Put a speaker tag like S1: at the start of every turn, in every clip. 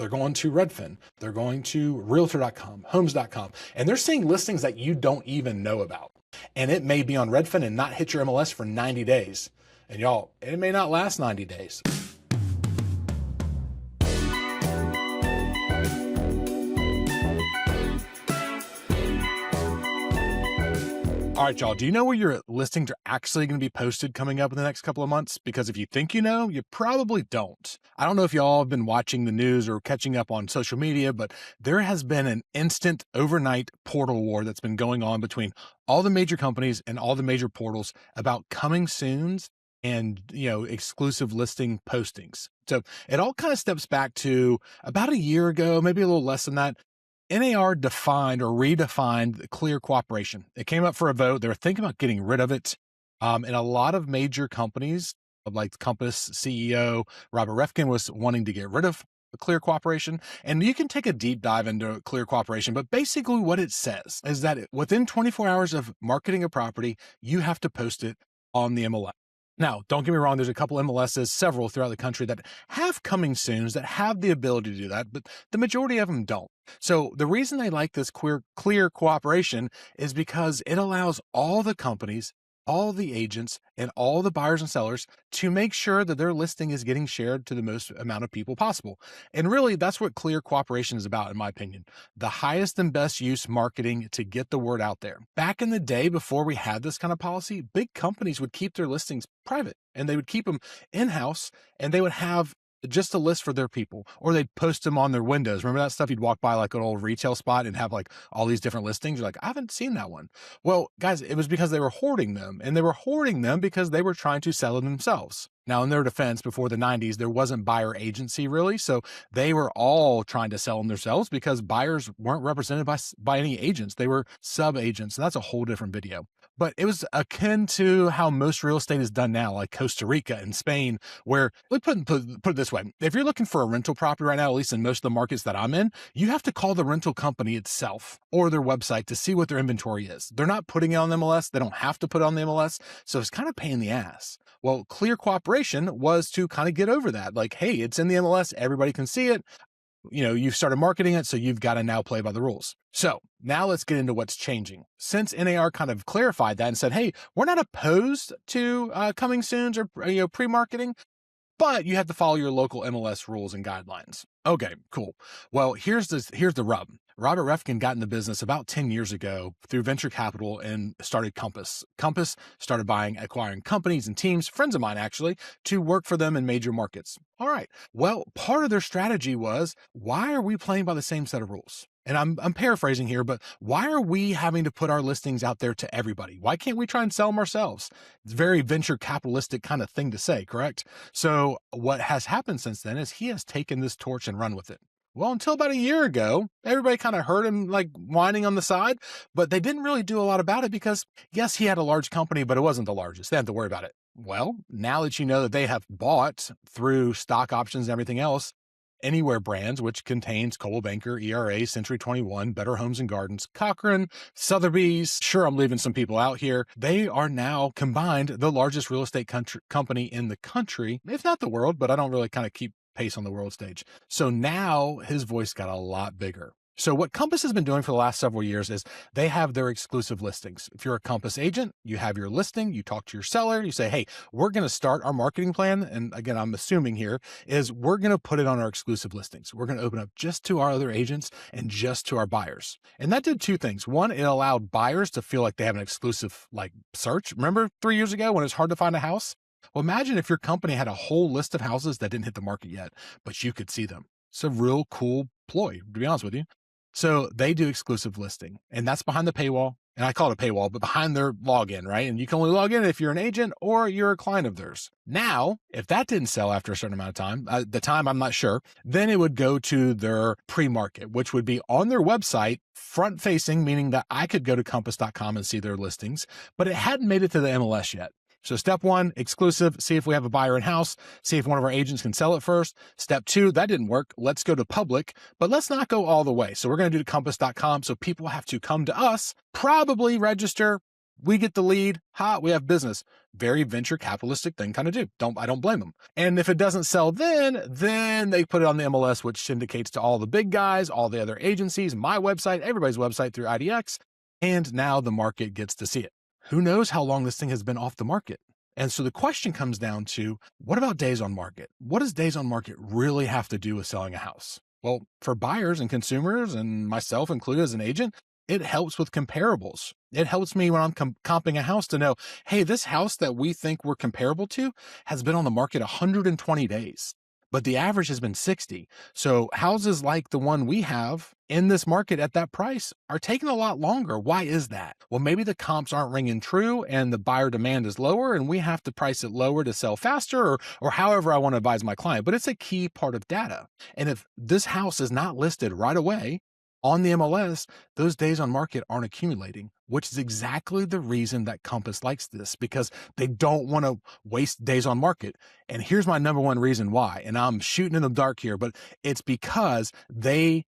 S1: they're going to Redfin, they're going to realtor.com, homes.com, and they're seeing listings that you don't even know about. And it may be on Redfin and not hit your MLS for 90 days. And y'all, it may not last 90 days. All right, y'all, do you know where your listings are actually going to be posted coming up in the next couple of months? Because if you think you know, you probably don't. I don't know if y'all have been watching the news or catching up on social media, but there has been an instant overnight portal war that's been going on between all the major companies and all the major portals about coming soons and, exclusive listing postings. So it all kind of steps back to about a year ago, maybe a little less than that. NAR defined or redefined clear cooperation. It came up for a vote. They were thinking about getting rid of it. And a lot of major companies, like Compass CEO Robert Redfin, was wanting to get rid of clear cooperation. And you can take a deep dive into clear cooperation, but basically what it says is that within 24 hours of marketing a property, you have to post it on the MLS. Now, don't get me wrong, there's a couple MLSs, several throughout the country that have coming soons that have the ability to do that, but the majority of them don't. So the reason they like this clear cooperation is because it allows all the companies, all the agents, and all the buyers and sellers to make sure that their listing is getting shared to the most amount of people possible. And really, that's what clear cooperation is about, in my opinion. The highest and best use marketing to get the word out there. Back in the day, before we had this kind of policy, big companies would keep their listings private and they would keep them in-house, and they would have just a list for their people, or they'd post them on their windows. Remember that stuff? You'd walk by like an old retail spot and have like all these different listings. You're like, I haven't seen that one. Well, guys, it was because they were hoarding them, and they were hoarding them because they were trying to sell them themselves. Now, in their defense, before the 90s, there wasn't buyer agency really. So they were all trying to sell them themselves because buyers weren't represented by any agents. They were sub-agents. And that's a whole different video. But it was akin to how most real estate is done now, like Costa Rica and Spain, where, let's put it this way. If you're looking for a rental property right now, at least in most of the markets that I'm in, you have to call the rental company itself or their website to see what their inventory is. They're not putting it on the MLS. They don't have to put it on the MLS. So it's kind of a pain in the ass. Well, clear cooperation was to kind of get over that. Like, hey, it's in the MLS. Everybody can see it. You've started marketing it, so you've got to now play by the rules. So now let's get into what's changing. Since NAR kind of clarified that and said, hey, we're not opposed to coming soons or pre-marketing, but you have to follow your local MLS rules and guidelines. Okay, cool. Well, here's the rub. Robert Redfin got in the business about 10 years ago through venture capital and started Compass. Compass started acquiring companies and teams, friends of mine actually, to work for them in major markets. All right. Well, part of their strategy was, why are we playing by the same set of rules? And I'm paraphrasing here, but why are we having to put our listings out there to everybody? Why can't we try and sell them ourselves? It's a very venture capitalistic kind of thing to say, correct? So what has happened since then is he has taken this torch and run with it. Well, until about a year ago, everybody kind of heard him like whining on the side, but they didn't really do a lot about it because, yes, he had a large company, but it wasn't the largest. They had to worry about it. Well, now that you know that they have bought through stock options and everything else, Anywhere Brands, which contains Coldwell Banker, ERA, Century 21, Better Homes and Gardens, Cochrane, Sotheby's. Sure, I'm leaving some people out here. They are now combined the largest real estate company in the country, if not the world, but I don't really kind of keep pace on the world stage. So now his voice got a lot bigger. So what Compass has been doing for the last several years is they have their exclusive listings. If you're a Compass agent, you have your listing, you talk to your seller, you say, hey, we're going to start our marketing plan. And again, I'm assuming here is we're going to put it on our exclusive listings. We're going to open up just to our other agents and just to our buyers. And that did two things. One, it allowed buyers to feel like they have an exclusive search. Remember 3 years ago when it's hard to find a house? Well, imagine if your company had a whole list of houses that didn't hit the market yet, but you could see them. It's a real cool ploy, to be honest with you. So they do exclusive listing, and that's behind the paywall. And I call it a paywall, but behind their login, right? And you can only log in if you're an agent or you're a client of theirs. Now, if that didn't sell after a certain amount of time, the time I'm not sure, then it would go to their pre-market, which would be on their website, front facing, meaning that I could go to compass.com and see their listings, but it hadn't made it to the MLS yet. So step one, exclusive, see if we have a buyer in house, see if one of our agents can sell it first. Step two, that didn't work. Let's go to public, but let's not go all the way. So we're going to do compass.com. So people have to come to us, probably register, We get the lead. We have business. Very venture capitalistic thing kind of do. I don't blame them. And if it doesn't sell then they put it on the MLS, which syndicates to all the big guys, all the other agencies, my website, everybody's website through IDX. And now the market gets to see it. Who knows how long this thing has been off the market? And so the question comes down to, what about days on market? What does days on market really have to do with selling a house? Well, for buyers and consumers, and myself included as an agent, it helps with comparables. It helps me when I'm comping a house to know, hey, this house that we think we're comparable to has been on the market 120 days, but the average has been 60. So houses like the one we have in this market at that price are taking a lot longer. Why is that? Well, maybe the comps aren't ringing true and the buyer demand is lower and we have to price it lower to sell faster, or however I want to advise my client. But it's a key part of data. And if this house is not listed right away on the MLS, those days on market aren't accumulating, which is exactly the reason that Compass likes this, because they don't want to waste days on market. And here's my number one reason why, and I'm shooting in the dark here, but it's because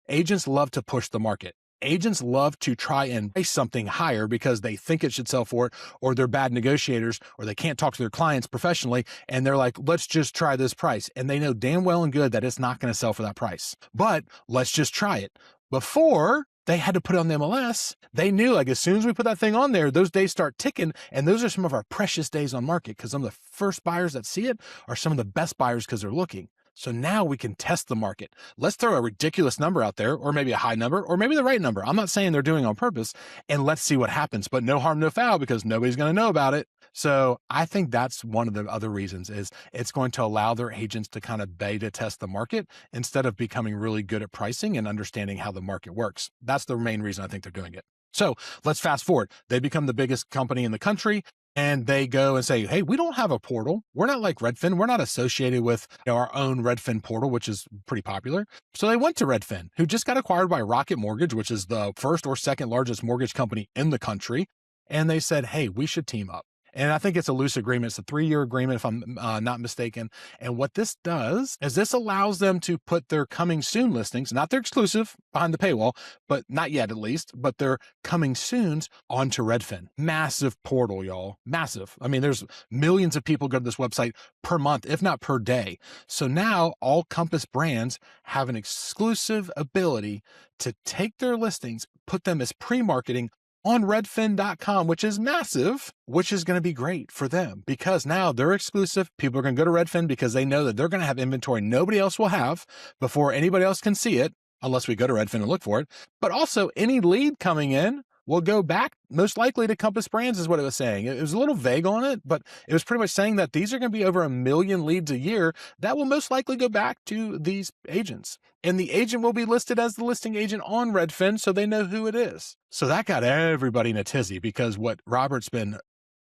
S1: agents love to push the market. Agents love to try and price something higher because they think it should sell for it, or they're bad negotiators, or they can't talk to their clients professionally. And they're like, let's just try this price. And they know damn well and good that it's not going to sell for that price, but let's just try it. Before they had to put it on the MLS, they knew, like, as soon as we put that thing on there, those days start ticking. And those are some of our precious days on market, because some of the first buyers that see it are some of the best buyers because they're looking. So now we can test the market. Let's throw a ridiculous number out there, or maybe a high number, or maybe the right number. I'm not saying they're doing it on purpose, and let's see what happens, but no harm, no foul, because nobody's going to know about it. So I think that's one of the other reasons, is it's going to allow their agents to kind of beta test the market instead of becoming really good at pricing and understanding how the market works. That's the main reason I think they're doing it. So let's fast forward. They become the biggest company in the country, and they go and say, hey, we don't have a portal. We're not like Redfin. We're not associated with our own Redfin portal, which is pretty popular. So they went to Redfin, who just got acquired by Rocket Mortgage, which is the first or second largest mortgage company in the country. And they said, hey, we should team up. And I think it's a loose agreement. It's a 3-year agreement, if I'm not mistaken. And what this does is this allows them to put their coming soon listings, not their exclusive behind the paywall, but not yet at least, but their coming soons onto Redfin. Massive portal, y'all. Massive. I mean, there's millions of people go to this website per month, if not per day. So now all Compass brands have an exclusive ability to take their listings, put them as pre-marketing on redfin.com, which is massive, which is going to be great for them, because now they're exclusive. People are going to go to Redfin because they know that they're going to have inventory nobody else will have before anybody else can see it, unless we go to Redfin and look for it. But also, any lead coming in will go back most likely to Compass Brands, is what it was saying. It was a little vague on it, but it was pretty much saying that these are going to be over 1 million leads a year that will most likely go back to these agents. And the agent will be listed as the listing agent on Redfin, so they know who it is. So that got everybody in a tizzy, because what Robert's been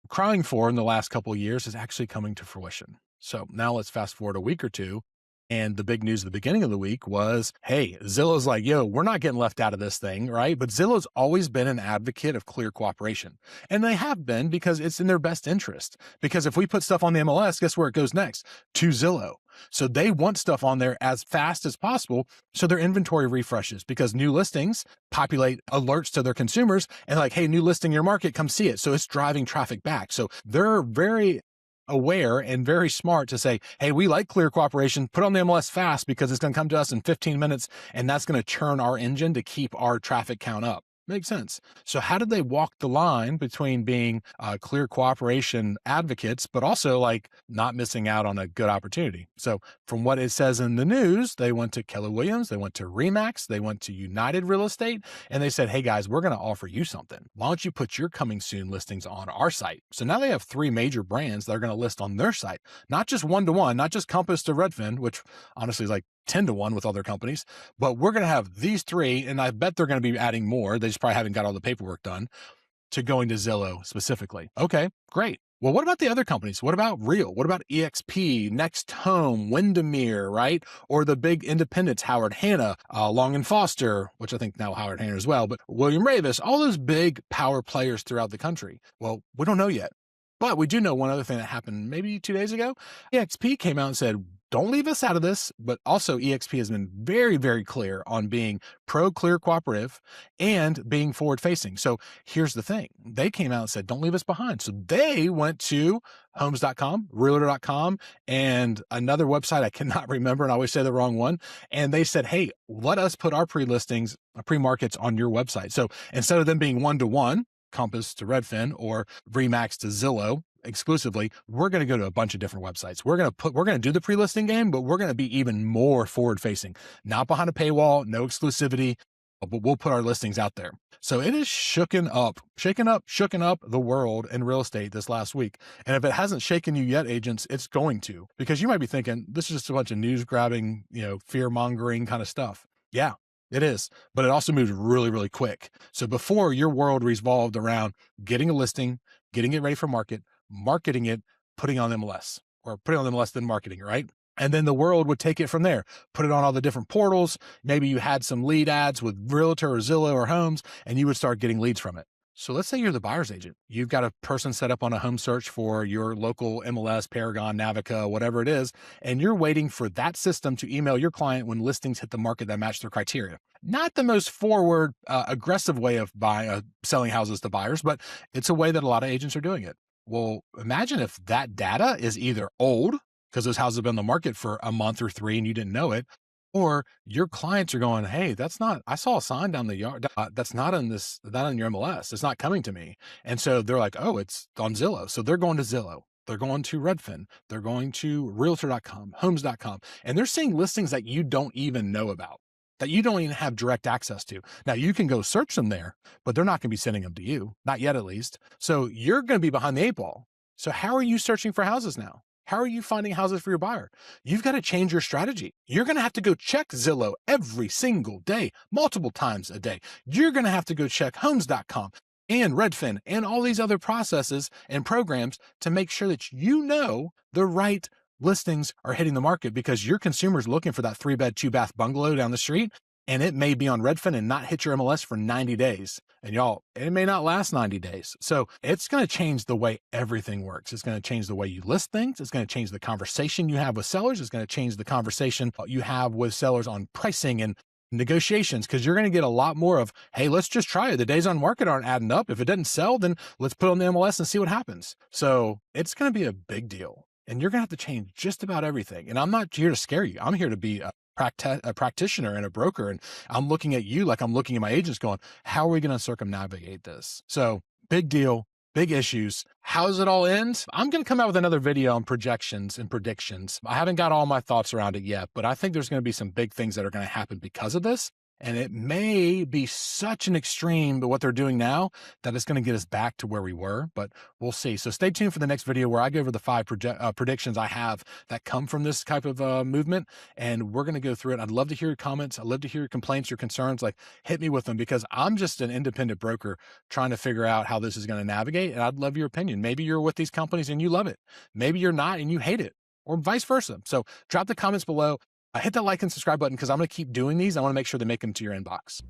S1: crying for in the last couple of years is actually coming to fruition. So now let's fast forward a week or two. And the big news at the beginning of the week was, hey, Zillow's like, yo, we're not getting left out of this thing, right? But Zillow's always been an advocate of clear cooperation. And they have been, because it's in their best interest. Because if we put stuff on the MLS, guess where it goes next? To Zillow. So they want stuff on there as fast as possible, so their inventory refreshes, because new listings populate alerts to their consumers and like, hey, new listing in your market, come see it. So it's driving traffic back. So they're very aware and very smart to say, hey, we like clear cooperation, put on the MLS fast, because it's going to come to us in 15 minutes, and that's going to churn our engine to keep our traffic count up. Makes sense. So how did they walk the line between being clear cooperation advocates, but also like not missing out on a good opportunity? So from what it says in the news, they went to Keller Williams, they went to ReMax, they went to United Real Estate, and they said, hey guys, we're going to offer you something. Why don't you put your coming soon listings on our site? So now they have 3 major brands that are going to list on their site, not just 1-to-1, not just Compass to Redfin, which honestly is like 10-to-1 with other companies, but we're going to have these 3, and I bet they're going to be adding more. They just probably haven't got all the paperwork done, to going to Zillow specifically. Okay, great. Well, what about the other companies? What about Real? What about EXP, Next Home, Windermere, right? Or the big independents, Howard Hanna, Long and Foster, which I think now Howard Hanna as well, but William Ravis, all those big power players throughout the country. Well, we don't know yet. But we do know one other thing that happened maybe 2 days ago. EXP came out and said, don't leave us out of this. But also EXP has been very, very clear on being pro-clear cooperative and being forward facing. So here's the thing. They came out and said, don't leave us behind. So they went to homes.com, realtor.com, and another website I cannot remember, and I always say the wrong one. And they said, hey, let us put our pre-listings, pre-markets on your website. So instead of them being one-to-one, Compass to Redfin or ReMax to Zillow exclusively, we're going to go to a bunch of different websites. We're going to do the pre-listing game, but we're going to be even more forward facing, not behind a paywall, no exclusivity, but we'll put our listings out there. So it is shaken up the world in real estate this last week. And if it hasn't shaken you yet, agents, it's going to, because you might be thinking this is just a bunch of news grabbing, fear mongering kind of stuff. Yeah, it is, but it also moves really, really quick. So before, your world revolved around getting a listing, getting it ready for market, marketing it, putting on MLS, or putting on MLS, then marketing it, right? And then the world would take it from there, put it on all the different portals. Maybe you had some lead ads with Realtor or Zillow or Homes, and you would start getting leads from it. So let's say you're the buyer's agent. You've got a person set up on a home search for your local MLS, Paragon, Navica, whatever it is, and you're waiting for that system to email your client when listings hit the market that match their criteria. Not the most forward, aggressive way of selling houses to buyers, but it's a way that a lot of agents are doing it. Well, imagine if that data is either old, because those houses have been on the market for a month or 3 and you didn't know it, or your clients are going, hey, I saw a sign down the yard. That's not in your MLS. It's not coming to me. And so they're like, oh, it's on Zillow. So they're going to Zillow. They're going to Redfin. They're going to realtor.com, homes.com. And they're seeing listings that you don't even know about, that you don't even have direct access to. Now you can go search them there, but they're not going to be sending them to you. Not yet, at least. So you're going to be behind the 8 ball. So how are you searching for houses now? How are you finding houses for your buyer? You've got to change your strategy. You're going to have to go check Zillow every single day, multiple times a day. You're going to have to go check homes.com and Redfin and all these other processes and programs to make sure that you know the right listings are hitting the market, because your consumer's looking for that 3-bed, 2-bath bungalow down the street, and it may be on Redfin and not hit your MLS for 90 days. And y'all, it may not last 90 days. So it's going to change the way everything works. It's going to change the way you list things. It's going to change the conversation you have with sellers. It's going to change the conversation you have with sellers on pricing and negotiations, because you're going to get a lot more of, hey, let's just try it. The days on market aren't adding up. If it doesn't sell, then let's put it on the MLS and see what happens. So it's going to be a big deal. And you're going to have to change just about everything. And I'm not here to scare you. I'm here to be a practitioner and a broker. And I'm looking at you like I'm looking at my agents going, how are we going to circumnavigate this? So big deal, big issues. How does it all end? I'm going to come out with another video on projections and predictions. I haven't got all my thoughts around it yet, but I think there's going to be some big things that are going to happen because of this. And it may be such an extreme, but what they're doing now, that it's going to get us back to where we were, but we'll see. So stay tuned for the next video where I go over the 5 predictions I have that come from this type of movement. And we're going to go through it. I'd love to hear your comments. I'd love to hear your complaints, your concerns. Like, hit me with them, because I'm just an independent broker trying to figure out how this is going to navigate. And I'd love your opinion. Maybe you're with these companies and you love it. Maybe you're not and you hate it, or vice versa. So drop the comments below. Hit that like and subscribe button, because I'm going to keep doing these. I want to make sure they make them to your inbox.